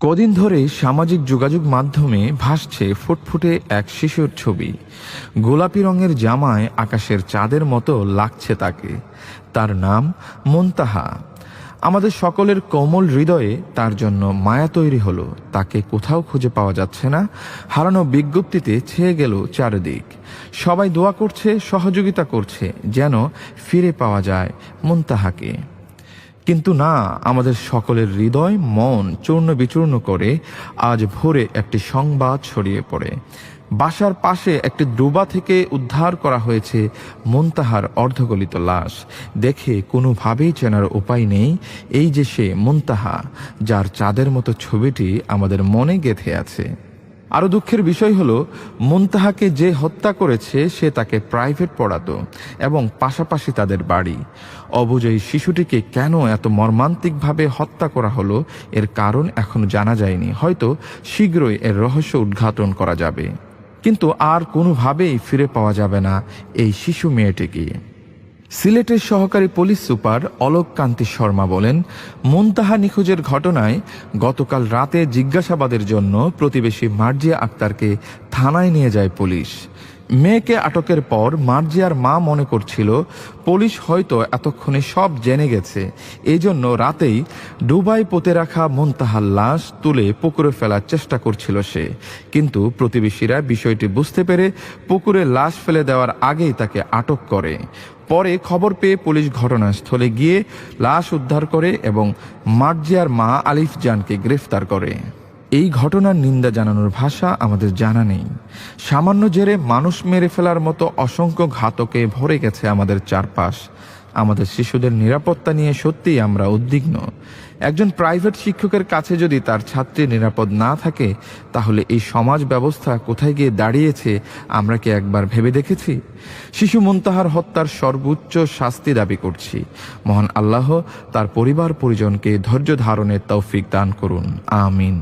কদিন ধরে সামাজিক যোগাযোগ মাধ্যমে ভাসছে ফুটফুটে এক শিশুর ছবি। গোলাপি রঙের জামায় আকাশের চাঁদের মতো লাগছে তাকে। তার নাম মুনতাহা। আমাদের সকলের কোমল হৃদয়ে তার জন্য মায়া তৈরি হলো। তাকে কোথাও খুঁজে পাওয়া যাচ্ছে না। হারানো বিজ্ঞপ্তিতে ছেয়ে গেল চারিদিক। সবাই দোয়া করছে, সহযোগিতা করছে, যেন ফিরে পাওয়া যায় মুনতাহাকে। কিন্তু না, আমাদের সকলের হৃদয় মন চূর্ণ বিচূর্ণ করে আজ ভোরে একটি সংবাদ ছড়িয়ে পড়ে। বাসার পাশে একটি ডোবা থেকে উদ্ধার করা হয়েছে মুনতাহার অর্ধগলিত লাশ। দেখে কোনোভাবেই চেনার উপায় নেই এই যে সে মুনতাহা, যার চাঁদের মতো ছবিটি আমাদের মনে গেঁথে আছে। আরও দুঃখের বিষয় হলো, মুনতাহাকে যে হত্যা করেছে সে তাকে প্রাইভেট পড়াতো এবং পাশাপাশি তাদের বাড়ি। অবুঝ এই শিশুটিকে কেন এত মর্মান্তিকভাবে হত্যা করা হলো এর কারণ এখনো জানা যায়নি। হয়তো শীঘ্রই এর রহস্য উদ্ঘাটন করা যাবে, কিন্তু আর কোনোভাবেই ফিরে পাওয়া যাবে না এই শিশু মেয়েটিকে। সিলেটের সহকারী পুলিশ সুপার অলোক কান্তি শর্মা বলেন, মুনতাহা নিখোঁজের ঘটনায় গতকাল রাতে জিজ্ঞাসাবাদের জন্য প্রতিবেশী মার্জিয়া আক্তারকে থানায় নিয়ে যায় পুলিশ। মেয়েকে আটকের পর মার্জিয়ার মা মনে করছিল পুলিশ হয়তো এতক্ষণে সব জেনে গেছে। এই জন্য রাতেই ডুবাই পুঁতে রাখা মুনতাহার লাশ তুলে পুকুরে ফেলার চেষ্টা করছিল সে। কিন্তু প্রতিবেশীরা বিষয়টি বুঝতে পেরে পুকুরে লাশ ফেলে দেওয়ার আগেই তাকে আটক করে। পরে খবর পেয়ে পুলিশ ঘটনাস্থলে গিয়ে লাশ উদ্ধার করে এবং মার্জিয়ার মা আলিফ জানকে গ্রেফতার করে। এই ঘটনার নিন্দা জানানোর ভাষা আমাদের জানা নেই। সামান্য জেরে মানুষ মেরে ফেলার মতো অসংখ্য ঘাতকে ভরে গেছে আমাদের চারপাশ। আমাদের শিশুদের নিরাপত্তা নিয়ে সত্যিই আমরা উদ্বিগ্ন। একজন প্রাইভেট শিক্ষকের কাছে যদি তার ছাত্রী নিরাপদ না থাকে, তাহলে এই সমাজ ব্যবস্থা কোথায় গিয়ে দাঁড়িয়েছে আমরা কি একবার ভেবে দেখেছি? শিশু মুনতাহার হত্যার সর্বোচ্চ শাস্তি দাবি করছি। মহান আল্লাহ তার পরিবার পরিজনকে ধৈর্য ধারণের তৌফিক দান করুন, আমিন।